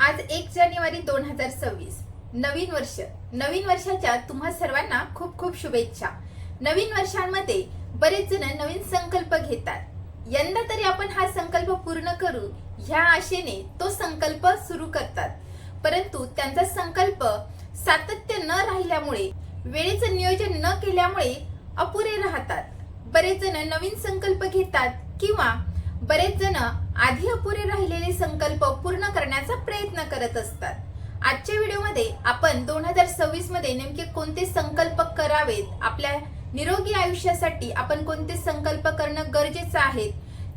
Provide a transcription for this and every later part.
आज 1 जानेवारी 2026 नवीन वर्ष. नवीन वर्षाच्या तुम्हा सर्वांना खूप खूप शुभेच्छा. नवीन वर्षांमध्ये बरेच जण नवीन संकल्प घेतात. यंदा तरी आपण हा संकल्प पूर्ण करू ह्या आशेने तो संकल्प सुरू करतात. परंतु त्यांचा संकल्प सातत्य न राहिल्यामुळे, वेळेचं नियोजन न केल्यामुळे अपुरे राहतात. बरेच जण नवीन संकल्प घेतात किंवा बरेच जण आधी अपुरे राहिलेले संकल्प पूर्ण करण्याचा प्रयत्न करत असतात. आजच्या व्हिडिओमध्ये आपण 2026 मध्ये नेमके कोणते संकल्प करावेत, आपल्या निरोगी आयुष्यासाठी आपण कोणते संकल्प करणं गरजेचं आहे,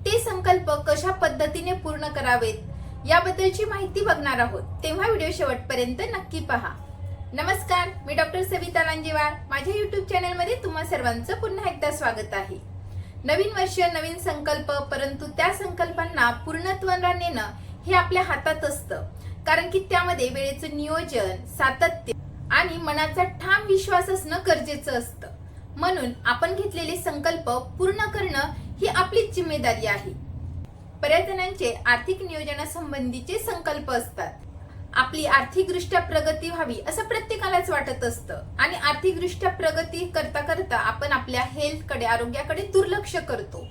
ते संकल्प कशा पद्धतीने पूर्ण करावेत याबद्दलची माहिती बघणार आहोत. तेव्हा व्हिडिओ शेवटपर्यंत नक्की पहा. नमस्कार, मी डॉक्टर सविता लांजेवार. माझ्या YouTube चॅनलमध्ये तुम्हा सर्वांचं पुन्हा एकदा स्वागत आहे. नवीन वर्ष नवीन संकल्प, परंतु त्या संकल्पांना पूर्णत्वाला नेणं हे आपल्या हातात असतं. कारण की त्यामध्ये वेळेचं नियोजन, सातत्य आणि मनाचा ठाम विश्वास असणं गरजेचं असतं. म्हणून आपण घेतलेले संकल्प पूर्ण करणं ही आपलीच जिम्मेदारी आहे. बऱ्याच जणांचे आर्थिक नियोजनासंबंधीचे संकल्प असतात. आपली आर्थिकदृष्ट्या प्रगती व्हावी असं प्रत्येकालाच वाटत असतं आणि आर्थिकदृष्ट्या प्रगती करता करता आपण आपल्या हेल्थकडे, आरोग्याकडे दुर्लक्ष करतो.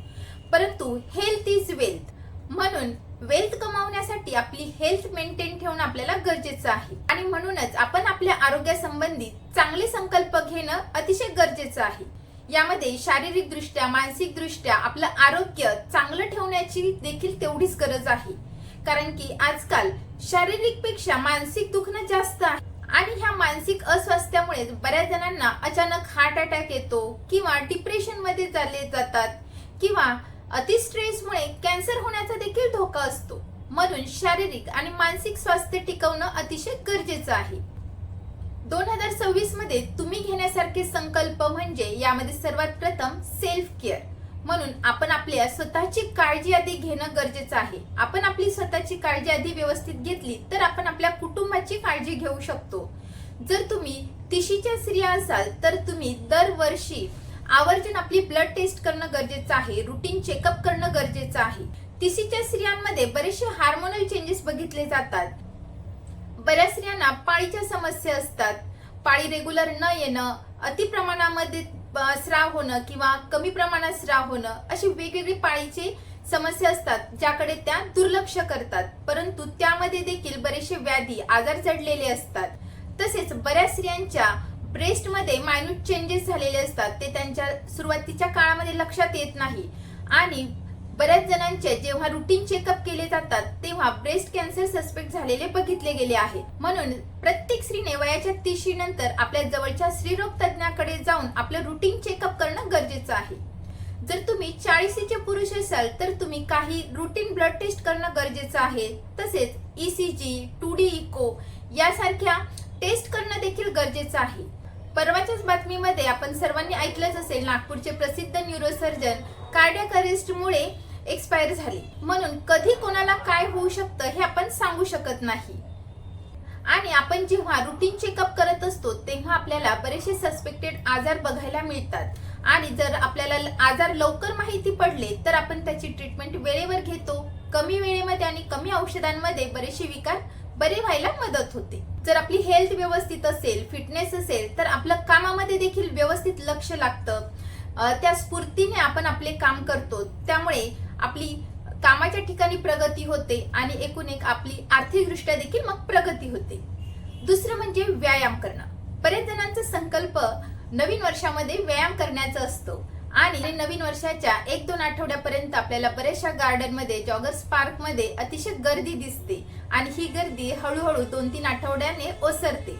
परंतु हेल्थ इज वेल्थ, म्हणून वेल्थ कमावण्यासाठी आपली हेल्थ मेंटेन ठेवणं आपल्याला गरजेचं आहे. आणि म्हणूनच आपण आपल्या आरोग्यासंबंधी चांगले संकल्प घेणं अतिशय गरजेचं आहे. यामध्ये शारीरिक दृष्ट्या, मानसिक दृष्ट्या आपलं आरोग्य चांगलं ठेवण्याची देखील तेवढीच गरज आहे. कारण की आजकाल शारीरिक पेक्षा मानसिक दुखणं जास्त आहे आणि ह्या मानसिक अस्वास्थ्यामुळे बऱ्याच जणांना अचानक हार्ट अटॅक येतो किंवा डिप्रेशन मध्ये चालले जातात किंवा अति स्ट्रेसमुळे कॅन्सर होण्याचा देखील धोका असतो. म्हणून शारीरिक आणि मानसिक स्वास्थ्य टिकवणं अतिशय गरजेचं आहे. 2026 मध्ये तुम्ही घेण्यासारखे संकल्प म्हणजे यामध्ये सर्वात प्रथम सेल्फ केअर. म्हणून आपण आपल्या स्वतःची काळजी आधी घेणं गरजेचं आहे. आपण आपली स्वतःची काळजी आधी व्यवस्थित घेतली तर आपण आपल्या कुटुंबाची काळजी घेऊ शकतो. जर तुम्ही तिशीच्या स्त्रिया असाल तर तुम्ही दरवर्षी आवर्जून आपली ब्लड टेस्ट करणं गरजेचं आहे. रुटीन चेकअप करणं गरजेचं आहे. तिशीच्या स्त्रियांमध्ये बरेचसे हार्मोनल चेंजेस बघितले जातात. बऱ्याच स्त्रियांना पाळीच्या समस्या असतात. पाळी रेग्युलर न येणं, अति प्रमाणामध्ये स्राव होणं किंवा कमी प्रमाणात स्राव होणं, अशी वेगवेगळी पाळीची समस्या असतात ज्याकडे त्या दुर्लक्ष करतात. परंतु त्यामध्ये देखील बरेचसे व्याधी, आजार जडलेले असतात. तसेच बऱ्याच स्त्रियांच्या ब्रेस्टमध्ये मायन्यूट चेंजेस झालेले असतात. ते त्यांच्या सुरुवातीच्या काळामध्ये लक्षात येत नाही आणि बऱ्याच जणांचे जेव्हा रुटीन चेकअप केले जातात तेव्हा ब्रेस्ट कॅन्सर सस्पेक्ट झालेले बघितले गेले आहे. म्हणून प्रत्येक स्त्रीने वयाच्या 30 नंतर आपल्या जवळच्या स्त्रीरोग तज्ञाकडे जाऊन आपलं रुटीन चेकअप करणं गरजेचं आहे. जर तुम्ही 40चे पुरुष असाल तर तुम्ही काही रुटीन ब्लड टेस्ट करणं गरजेचं आहे. तसेच ECG, 2D इको यासारख्या टेस्ट करणं देखील गरजेचं आहे. परवाच्याच बातमीमध्ये आपण सर्वांनी ऐकलंच असेल, नागपूरचे प्रसिद्ध न्यूरोसर्जन कार्डियक अरेस्टमुळे एक्सपायर झाले. म्हणून कधी कोणाला काय होऊ शकतं हे आपण सांगू शकत नाही. आणि आपण जेव्हा रुटीन चेकअप करत असतो तेव्हा आपल्याला बरेचसे सस्पेक्टेड आजार बघायला मिळतात. आणि जर आपल्याला आजार लवकर माहिती पडले तर आपण त्याची ट्रीटमेंट वेळेवर घेतो. कमी वेळेमध्ये आणि कमी औषधांमध्ये बरेचसे विकार बरे व्हायला मदत होते. जर आपली हेल्थ व्यवस्थित असेल, फिटनेस असेल तर आपलं कामामध्ये देखील व्यवस्थित लक्ष लागतं. त्या स्फूर्तीने आपण आपले काम करतो. त्यामुळे आपली कामाच्या ठिकाणी प्रगती होते आणि एकूण एक आपली आर्थिकदृष्ट्या देखील मग प्रगती होते. दुसरं म्हणजे व्यायाम करणं. बरेच जणांचा संकल्प नवीन वर्षामध्ये व्यायाम करण्याचा असतो आणि नवीन वर्षाच्या 1-2 आठवड्यापर्यंत आपल्याला बऱ्याचशा गार्डनमध्ये, जॉगर्स पार्कमध्ये अतिशय गर्दी दिसते आणि ही गर्दी हळूहळू 2-3 आठवड्याने ओसरते.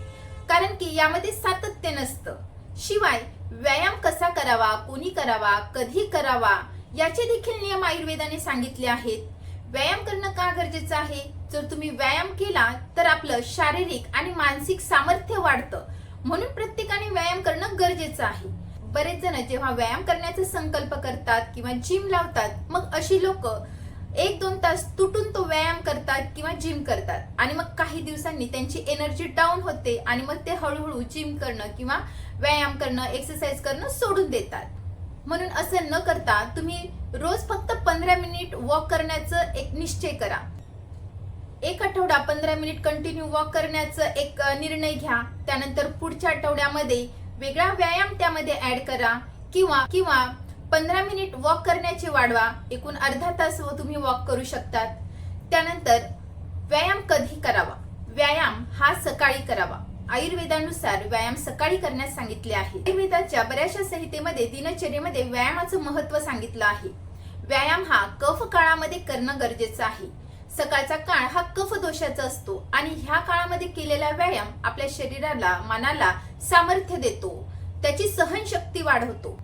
कारण की यामध्ये सातत्य नसतं. शिवाय व्यायाम कसा करावा, कोणी करावा, कधी करावा याचे देखील नियम आयुर्वेदाने सांगितले आहेत. व्यायाम करणं का गरजेचं आहे? जर तुम्ही व्यायाम केला तर आपलं शारीरिक आणि मानसिक सामर्थ्य वाढतं. म्हणून प्रत्येकाने व्यायाम करणं गरजेचं आहे. बरेच जण जेव्हा व्यायाम करण्याचा संकल्प करतात किंवा जिम लावतात, मग अशी लोक 1-2 तास तुटून तो व्यायाम करतात किंवा जिम करतात आणि मग काही दिवसांनी त्यांची एनर्जी डाऊन होते आणि मग ते हळूहळू जिम करणं किंवा व्यायाम करणं, एक्सरसाइज करणं सोडून देतात. म्हणून असं न करता तुम्ही रोज फक्त 15 मिनिट वॉक करण्याचा एक निश्चय करा. एक आठवडा 15 मिनिट कंटिन्यू वॉक करण्याचा एक निर्णय घ्या. त्यानंतर पुढच्या आठवड्यामध्ये वेगळा व्यायाम त्यामध्ये ऍड करा किंवा किंवा 15 मिनिट वॉक करण्याचे वाढवा. एकूण अर्धा तास तुम्ही वॉक करू शकतात. त्यानंतर व्यायाम कधी करावा? व्यायाम हा सकाळी करावा. आयुर्वेदानुसार व्यायाम सकाळी करण्यास सांगितले आहे. आयुर्वेदाच्या बऱ्याचशा संहितेमध्ये दिनचर्येमध्ये व्यायामाचं महत्व सांगितलं आहे. व्यायाम हा कफ काळामध्ये करणं गरजेचं आहे. सकाळचा काळ हा कफ दोषाचा असतो आणि ह्या काळामध्ये केलेला व्यायाम आपल्या शरीराला, मनाला सामर्थ्य देतो, त्याची सहनशक्ती वाढवतो.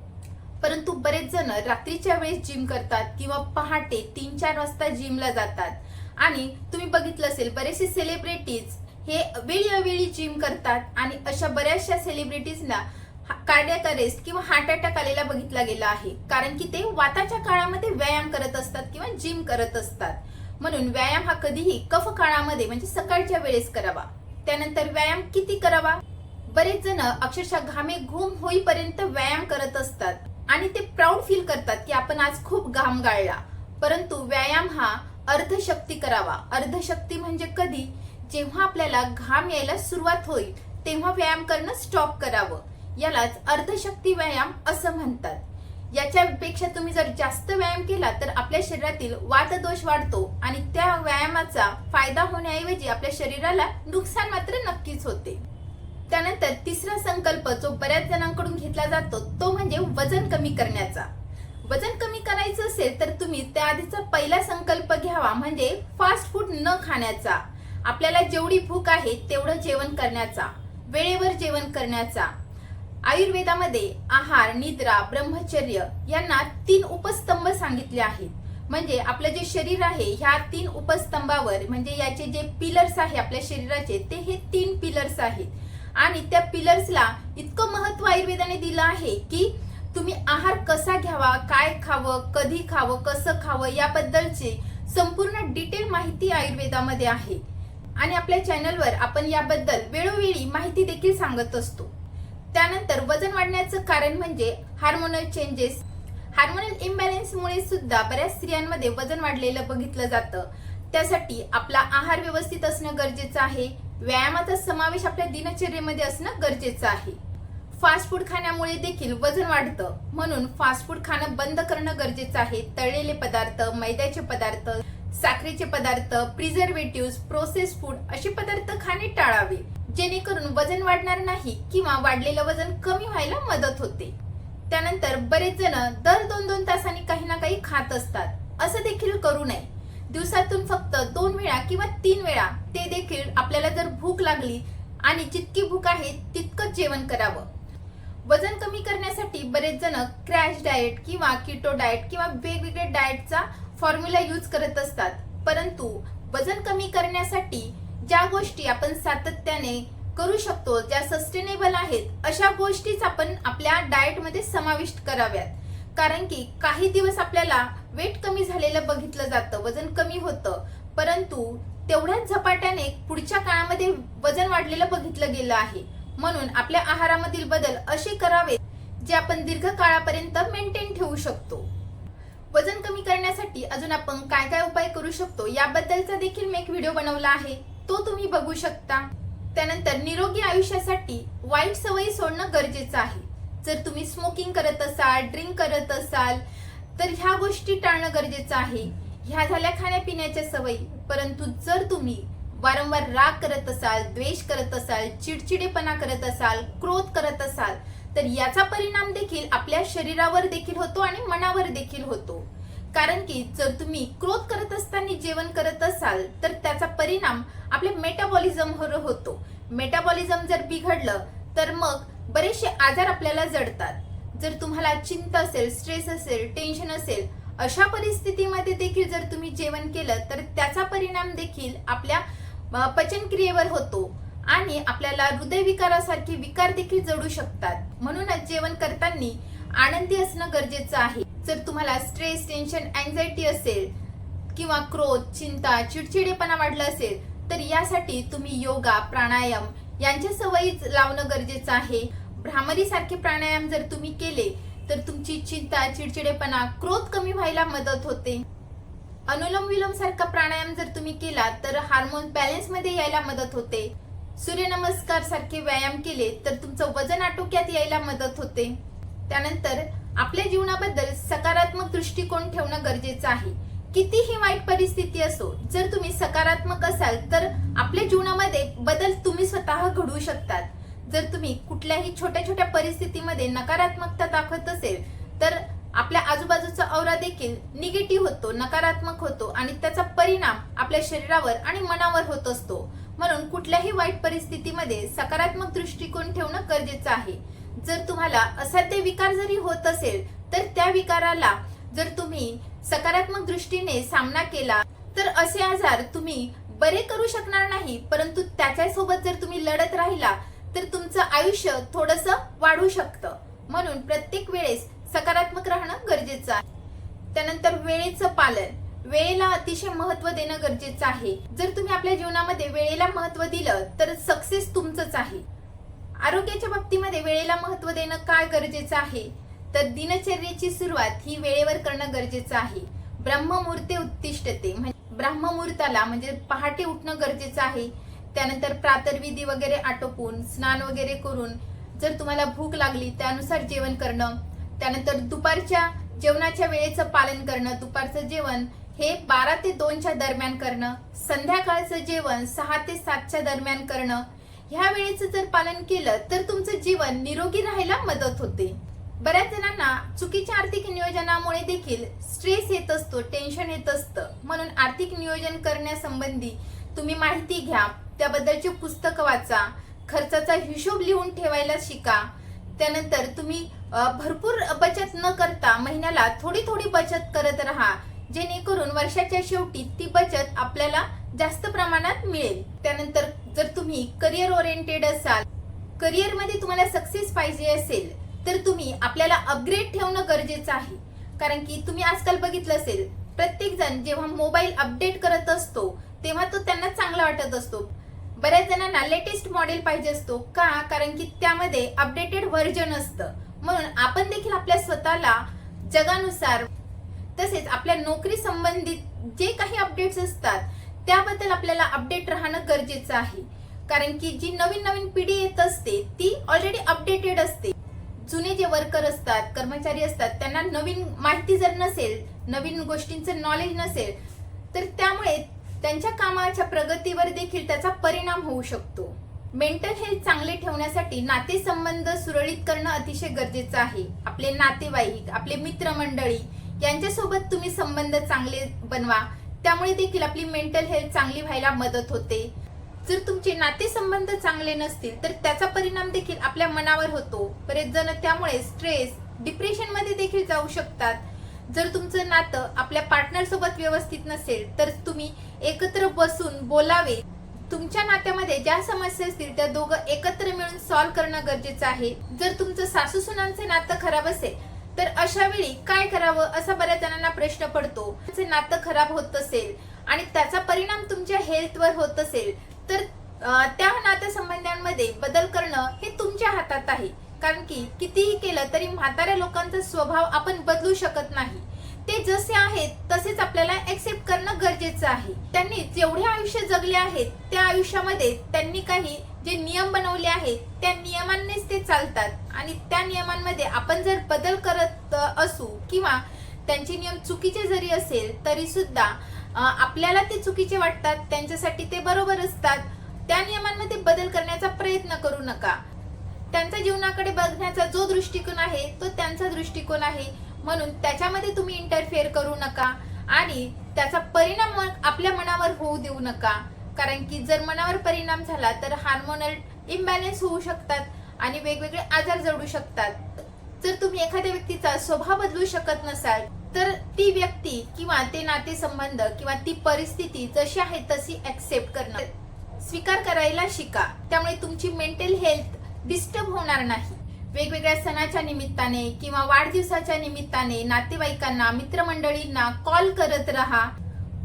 परंतु बरेच जण रात्रीच्या वेळेस जिम करतात किंवा पहाटे 3-4 वाजता जिमला जातात. आणि तुम्ही बघितलं असेल बरेचसे सेलिब्रिटीज हे वेळोवेळी जिम करतात आणि अशा बऱ्याचशा सेलिब्रिटीजना कार्डियक अरेस्ट किंवा हार्ट अटॅक आलेला बघितला गेला आहे. कारण की ते वाताच्या काळामध्ये व्यायाम करत असतात किंवा जिम करत असतात. म्हणून व्यायाम हा कधीही कफ काळामध्ये म्हणजे सकाळच्या वेळेस करावा. त्यानंतर व्यायाम किती करावा? बरेच जण अक्षरशः घामे घूम होईपर्यंत व्यायाम करत असतात आणि ते प्राऊड फील करतात की आपण आज खूप घाम गाळला. परंतु व्यायाम हा अर्धशक्ती करावा. अर्धशक्ती म्हणजे कधी? जेव्हा आपल्याला घाम यायला सुरुवात होईल तेव्हा व्यायाम करणं स्टॉप करावं. यालाच अर्धशक्ती व्यायाम असं म्हणतात. याच्यापेक्षा तुम्ही जर जास्त व्यायाम केला तर आपल्या शरीरातील वातदोष वाढतो आणि त्या व्यायामाचा फायदा होण्याऐवजी आपल्या शरीराला नुकसान मात्र नक्कीच होते. त्यानंतर तिसरा संकल्प जो बऱ्याच जणांकडून घेतला जातो तो म्हणजे वजन कमी करण्याचा. वजन कमी करायचं असेल तर तुम्ही त्याआधीचा पहिला संकल्प घ्यावा, म्हणजे फास्ट फूड न खाण्याचा. आपल्याला जेवढी भूक आहे तेवढं जेवण करण्याचा, वेळेवर जेवण करण्याचा. आयुर्वेदामध्ये आहार, निद्रा, ब्रह्मचर्य यांना 3 उपस्तंभ सांगितले आहेत. म्हणजे आपलं जे शरीर आहे ह्या 3 उपस्तंभावर म्हणजे याचे जे पिलर्स आहे आपल्या शरीराचे ते हे 3 पिलर्स आहेत. आणि त्या पिलर्सला इतकं महत्व आयुर्वेदाने दिलं आहे की तुम्ही आहार कसा घ्यावा, काय खावं, कधी खावं, कसं खावं याबद्दलची संपूर्ण डिटेल माहिती आयुर्वेदामध्ये आहे. आणि आपल्या चॅनलवर आपण याबद्दल वेळोवेळी माहिती देखील सांगत असतो. त्यानंतर वजन वाढण्याचं कारण म्हणजे हार्मोनल चेंजेस. हार्मोनल इम्बॅलन्समुळे सुद्धा बऱ्याच स्त्रियांमध्ये वजन वाढलेलं बघितलं जातं. त्यासाठी आपला आहार व्यवस्थित असणं गरजेचं आहे. व्यायामाचा समावेश आपल्या दिनचर्येमध्ये असणं गरजेचं आहे. फास्ट फूड खाण्यामुळे देखील वजन वाढतं, म्हणून फास्ट फूड खाणं बंद करणं गरजेचं आहे. तळलेले पदार्थ, मैद्याचे पदार्थ, साखरेचे पदार्थ, प्रिझर्वेटिव्ह, प्रोसेस फूड असे पदार्थ खाणे टाळावे, जेणेकरून वजन वाढणार नाही किंवा वाढलेलं वजन कमी व्हायला मदत होते. त्यानंतर बरेच जण दर 2-2 तासांनी काही ना काही खात असतात. असं देखील करू नये. दिवसातून फक्त 2 वेळा किंवा 3 वेळा, ते देखील आपल्याला जर भूक लागली आणि जितकी भूक आहे तितकंच जेवण करावं. वजन कमी करण्यासाठी बरेच जण क्रॅश डाएट किंवा कीटो डाएट किंवा वेगवेगळ्या डाएटचा फॉर्म्युला यूज करत असतात. परंतु वजन कमी करण्यासाठी ज्या गोष्टी आपण सातत्याने करू शकतो, ज्या सस्टेनेबल आहेत, अशा गोष्टीच आपण आपल्या डाएट मध्ये समाविष्ट कराव्यात. कारण की काही दिवस आपल्याला वेट कमी झालेलं बघितलं जातं, वजन कमी होतं, परंतु तेवढ्याच झपाट्याने पुढच्या काळामध्ये वजन वाढलेलं बघितलं गेलं आहे. म्हणून आपल्या आहारामधील बदल असे करावेत जे आपण दीर्घ काळापर्यंत मेंटेन ठेवू शकतो. वजन कमी करण्यासाठी अजून आपण काय काय उपाय करू शकतो याबद्दलचा देखील मी एक व्हिडिओ बनवला आहे, तो तुम्ही बघू शकता. त्यानंतर निरोगी आयुष्यासाठी वाईट सवयी सोडणं गरजेचं आहे. जर तुम्ही स्मोकिंग करत असाल, ड्रिंक करत असाल तर ह्या गोष्टी टाळणं गरजेचं आहे. ह्या झाल्या खाण्यापिण्याच्या सवयी. परंतु जर तुम्ही वारंवार राग करत असाल, द्वेष करत असाल, चिडचिडेपणा करत असाल, क्रोध करत असाल तर याचा परिणाम देखील आपल्या शरीरावर देखील होतो आणि मनावर देखील होतो. कारण की जर तुम्ही क्रोध करत असताना जेवण करत असाल तर त्याचा परिणाम आपल्या मेटाबॉलिझमवर होतो. मेटाबॉलिझम जर बिघडलं तर मग बरेचसे आजार आपल्याला जडतात. जर तुम्हाला चिंता असेल, स्ट्रेस असेल, टेन्शन असेल, अशा परिस्थितीमध्ये देखील जर तुम्ही जेवण केलं तर त्याचा परिणाम देखील आपल्या पचनक्रियेवर होतो आणि आपल्याला हृदयविकारासारखे विकार देखील जडू शकतात. म्हणूनच जेवण करताना आनंदी असणं गरजेचं आहे. जर तुम्हाला स्ट्रेस, टेन्शन, अँझायटी असेल किंवा क्रोध, चिंता, चिडचिडेपणा वाढला असेल तर यासाठी तुम्ही योगा, प्राणायाम यांच्या सवयी लावणं गरजेचं आहे. भ्रामरी सारखे प्राणायाम जर तुम्ही केले तर तुमची चिंता, चिडचिडेपणा, क्रोध कमी व्हायला मदत होते. अनुलोम विलोम सारखा प्राणायाम जर तुम्ही केला तर हार्मोन बॅलन्स मध्ये यायला मदत होते. सूर्यनमस्कार सारखे व्यायाम केले तर तुमचं वजन आटोक्यात यायला मदत होते. त्यानंतर आपल्या जीवनाबद्दल सकारात्मक दृष्टिकोन ठेवणं गरजेचं आहे. कितीही वाईट परिस्थिती असो, जर तुम्ही सकारात्मक असाल तर आपल्या जीवनामध्ये बदल तुम्ही स्वतः घडवू शकतात. जर तुम्ही कुठल्याही छोट्या छोट्या परिस्थितीमध्ये नकारात्मकता दाखवत असेल तर आपल्या आजूबाजूचा औरा देखील निगेटिव्ह होतो, नकारात्मक होतो आणि त्याचा परिणाम आपल्या शरीरावर आणि मनावर होत असतो. म्हणून कुठल्याही वाईट परिस्थितीमध्ये सकारात्मक दृष्टिकोन ठेवणं गरजेचं आहे. जर तुम्हाला असाध्य विकार जरी होत असेल तर त्या विकाराला जर तुम्ही सकारात्मक दृष्टीने सामना केला तर असे आजार तुम्ही बरे करू शकणार नाही, परंतु त्याच्यासोबत जर तुम्ही लढत राहिला तर तुमचं आयुष्य थोडंसं वाढू शकतं. म्हणून प्रत्येक वेळेस सकारात्मक राहणं गरजेचं आहे. त्यानंतर वेळेचं पालन, वेळेला अतिशय महत्त्व देणं गरजेचं आहे. जर तुम्ही आपल्या जीवनामध्ये वेळेला महत्त्व दिलं तर सक्सेस तुमचंच आहे. आरोग्याच्या बाबतीमध्ये वेळेला महत्त्व देणं काय गरजेचं आहे तर दिनचर्येची सुरुवात ही वेळेवर करणं गरजेचं आहे. ब्रह्ममुहूर्ते उत्तिष्ठते, म्हणजे ब्रह्ममुहूर्ताला म्हणजे पहाटे उठणं गरजेचं आहे. त्यानंतर प्रातर्विधी वगैरे आटोपून स्नान वगैरे करून जर तुम्हाला भूक लागली त्यानुसार जेवण करणं. त्यानंतर दुपारच्या जेवणाच्या वेळेचं पालन करणं. दुपारचं जेवण हे 12 ते 2च्या दरम्यान करणं. संध्याकाळचं जेवण 6 ते 7च्या दरम्यान करणं. ह्या वेळेचं जर पालन केलं तर तुमचं जीवन निरोगी राहायला मदत होते. बऱ्याच जणांना चुकीच्या आर्थिक नियोजनामुळे देखील स्ट्रेस येत असतो, टेन्शन येत असतं. म्हणून आर्थिक नियोजन करण्यासंबंधी तुम्ही माहिती घ्या, त्याबद्दलची पुस्तकं वाचा, खर्चाचा हिशोब लिहून ठेवायला शिका. त्यानंतर तुम्ही भरपूर बचत न करता महिन्याला थोडी थोडी बचत करत राहा, जेणेकरून वर्षाच्या शेवटी ती बचत आपल्याला जास्त प्रमाणात मिळेल. त्यानंतर जर तुम्ही करिअर ओरिएंटेड असाल, करिअरमध्ये तुम्हाला सक्सेस पाहिजे असेल तर तुम्ही आपल्याला अपग्रेड ठेवणं गरजेचं आहे. कारण की तुम्ही आजकाल बघितलं असेल, प्रत्येक जण जेव्हा मोबाईल अपडेट करत असतो तेव्हा तो त्यांना चांगला वाटत असतो. बऱ्याच जणांना लेटेस्ट मॉडेल पाहिजे असतो का, कारण की त्यामध्ये अपडेटेड व्हर्जन असतं. म्हणून आपण देखील आपल्या स्वतःला जगानुसार तसेच आपल्या नोकरी संबंधित जे काही अपडेट्स असतात त्याबद्दल आपल्याला अपडेट राहणं गरजेचं आहे. कारण की जी नवीन नवीन पिढी येत असते ती ऑलरेडी अपडेटेड असते. जुने जे वर्कर असतात, कर्मचारी असतात, त्यांना नवीन माहिती जर नसेल, नवीन गोष्टींचं नॉलेज नसेल तर त्यामुळे त्यांच्या कामाच्या प्रगतीवर देखील त्याचा परिणाम होऊ शकतो. मेंटल हेल्थ चांगले ठेवण्यासाठी नातेसंबंध सुरळीत करणं अतिशय गरजेचं आहे. आपले नातेवाईक, आपले मित्रमंडळी यांच्यासोबत तुम्ही संबंध चांगले बनवा, त्यामुळे देखील आपली मेंटल हेल्थ चांगली व्हायला मदत होते. जर तुमचे नातेसंबंध चांगले नसतील तर त्याचा परिणाम देखील आपल्या मनावर होतो. बरेच जण त्यामुळे स्ट्रेस, डिप्रेशन मध्ये देखील जाऊ शकतात. जर तुमचं नातं आपल्या पार्टनर सोबत व्यवस्थित नसेल तर तुम्ही एकत्र बसून बोलावे. तुमच्या नात्यामध्ये ज्या समस्या असतील त्या दोघं एकत्र मिळून सॉल्व्ह करणं गरजेचं आहे. जर तुमचं सासू सुनांचे नातं खराब असेल तर अशा वेळी काय करावं असा बऱ्याच जणांना प्रश्न पडतो. नातं खराब होत असेल आणि त्याचा परिणाम तुमच्या हेल्थवर होत असेल तर त्या नातेसंबंधांमध्ये बदल करणं हे तुमच्या हातात आहे. कारण की कितीही केलं तरी म्हाताऱ्या लोकांचा स्वभाव आपण बदलू शकत नाही. ते जसे आहेत तसेच आपल्याला एक्सेप्ट करणं गरजेचं आहे. त्यांनी जेवढे आयुष्य जगले आहेत त्या आयुष्यामध्ये त्यांनी काही जे नियम बनवले आहेत त्या नियमांनीच ते चालतात आणि त्या नियमांमध्ये आपण जर बदल करत असू किंवा त्यांचे नियम चुकीचे जरी असेल तरी सुद्धा आपल्याला ते चुकीचे वाटतात, त्यांच्यासाठी ते बरोबर असतात. त्या नियमांमध्ये बदल करण्याचा प्रयत्न करू नका. त्यांच्या जीवनाकडे बघण्याचा जो दृष्टिकोन आहे तो त्यांचा दृष्टिकोन आहे, म्हणून त्याच्यामध्ये तुम्ही इंटरफेअर करू नका आणि त्याचा परिणाम आपल्या मनावर होऊ देऊ नका. कारण की जर मनावर परिणाम झाला तर हार्मोनल इम्बॅलन्स होऊ शकतात आणि वेगवेगळे आजार जडू शकतात. जर तुम्ही एखाद्या व्यक्तीचा स्वभाव बदलू शकत नसाल तर ती व्यक्ती किंवा ते नातेसंबंध किंवा ती परिस्थिती जशी आहे तशी ऍक्सेप्ट करणं, स्वीकार करायला शिका. त्यामुळे तुमची मेंटल हेल्थ डिस्टर्ब होणार नाही. वेगवेगळ्या सणाच्या निमित्ताने किंवा वाढदिवसाच्या निमित्ताने नातेवाईकांना, मित्रमंडळींना कॉल करत राहा.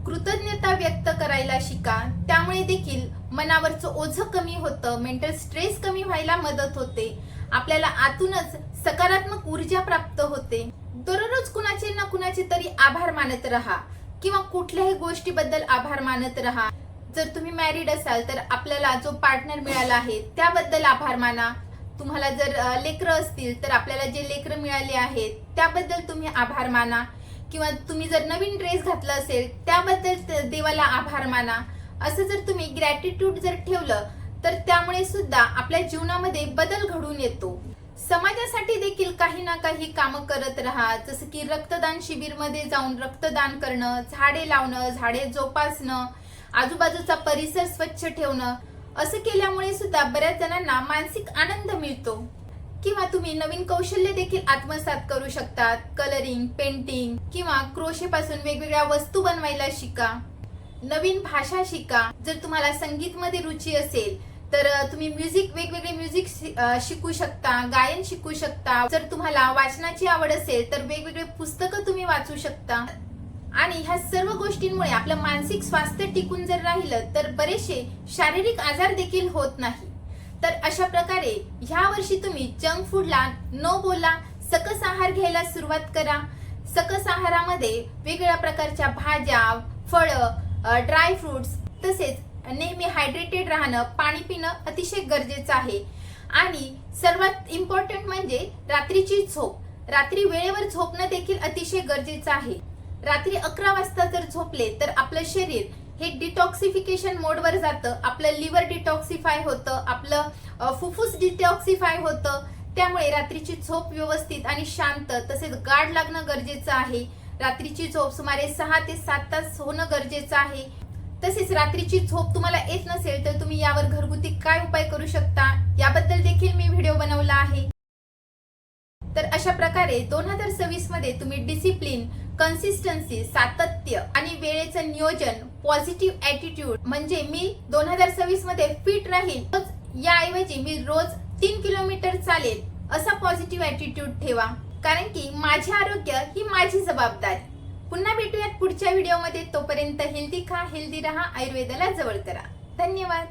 कृतज्ञता व्यक्त करायला शिका. त्यामुळे देखील मनावरचं ओझं कमी होतं, मेंटल स्ट्रेस कमी व्हायला मदत होते. आपल्याला आतूनच सकारात्मक ऊर्जा प्राप्त होते. दररोज कुणाचे ना कुणाचे तरी आभार मानत राहा. किंवा कुठल्याही गोष्टीबद्दल आभार मानत राहा. जर तुम्ही मॅरिड असाल तर आपल्याला जो पार्टनर मिळाला आहे त्याबद्दल आभार माना. तुम्हाला जर लेकरं असतील तर आपल्याला जे लेकरं मिळाले आहेत त्याबद्दल तुम्ही आभार माना. किंवा तुम्ही जर नवीन ड्रेस घातला असेल त्याबद्दल देवाला आभार माना. असं जर तुम्ही ग्रॅटिट्यूड जर ठेवलं तर त्यामुळे सुद्धा आपल्या जीवनामध्ये बदल घडून येतो. समाजासाठी देखील काही ना काही कामं करत राहा. जसं की रक्तदान शिबिरमध्ये जाऊन रक्तदान करणं, झाडे लावणं, झाडे जोपासणं, आजूबाजूचा परिसर स्वच्छ ठेवणं. असं केल्यामुळे सुद्धा बऱ्याच जणांना मानसिक आनंद मिळतो. किंवा तुम्ही नवीन कौशल्य देखील आत्मसात करू शकतात. कलरिंग, पेंटिंग किंवा क्रोशे पासून वेगवेगळ्या वस्तू बनवायला शिका. नवीन भाषा शिका. जर तुम्हाला संगीत मध्ये रुची असेल तर तुम्ही वेगवेगळे म्युझिक शिकू शकता, गायन शिकू शकता. जर तुम्हाला वाचनाची आवड असेल तर वेगवेगळे पुस्तकं तुम्ही वाचू शकता. आणि ह्या सर्व गोष्टींमुळे आपलं मानसिक स्वास्थ्य टिकून जर राहिलं तर बरेचसे शारीरिक आजार देखील होत नाही. तर अशा प्रकारे ह्या वर्षी तुम्ही जंक फूडला नो बोला, सकस आहार घ्यायला सुरुवात करा. सकस आहारामध्ये वेगवेगळ्या प्रकारच्या भाज्या, फळं, ड्राय फ्रुट्स तसेच नेहमी हायड्रेटेड राहणं, पाणी पिणं अतिशय गरजेचं आहे. आणि सर्वात इम्पॉर्टंट म्हणजे रात्रीची झोप. रात्री वेळेवर झोपणं देखील अतिशय गरजेचं आहे. रात्री 11 वाजता जर झोपले तर आपलं शरीर हे डिटॉक्सिफिकेशन मोडवर जातं. आपलं लिव्हर डिटॉक्सिफाय होतं, आपलं फुफ्फुस डिटॉक्सिफाय होतं. त्यामुळे रात्रीची झोप व्यवस्थित आणि शांत तसेच गाढ लागणं गरजेचं आहे. रात्रीची झोप सुमारे 6 ते 7 तास होणं गरजेचं आहे. तसेच रात्रीची झोप तुम्हाला येत नसेल तर तुम्ही यावर घरगुती काय उपाय करू शकता याबद्दल देखील मी व्हिडिओ बनवला आहे. तर अशा प्रकारे 2026 मध्ये तुम्ही डिसिप्लिन, कन्सिस्टन्सी, सातत्य आणि वेळेचं नियोजन, पॉझिटिव्ह ॲटिट्यूड म्हणजे मी 2026 मध्ये फिट राहील, याऐवजी मी रोज 3 किलोमीटर चालेल असा पॉझिटिव्ह ॲटिट्यूड ठेवा. कारण की माझे आरोग्य ही माझी जबाबदारी. पुन्हा भेटूयात पुढच्या व्हिडिओमध्ये. तोपर्यंत हेल्दी खा, हेल्दी रहा, आयुर्वेदाला जवळ करा. धन्यवाद.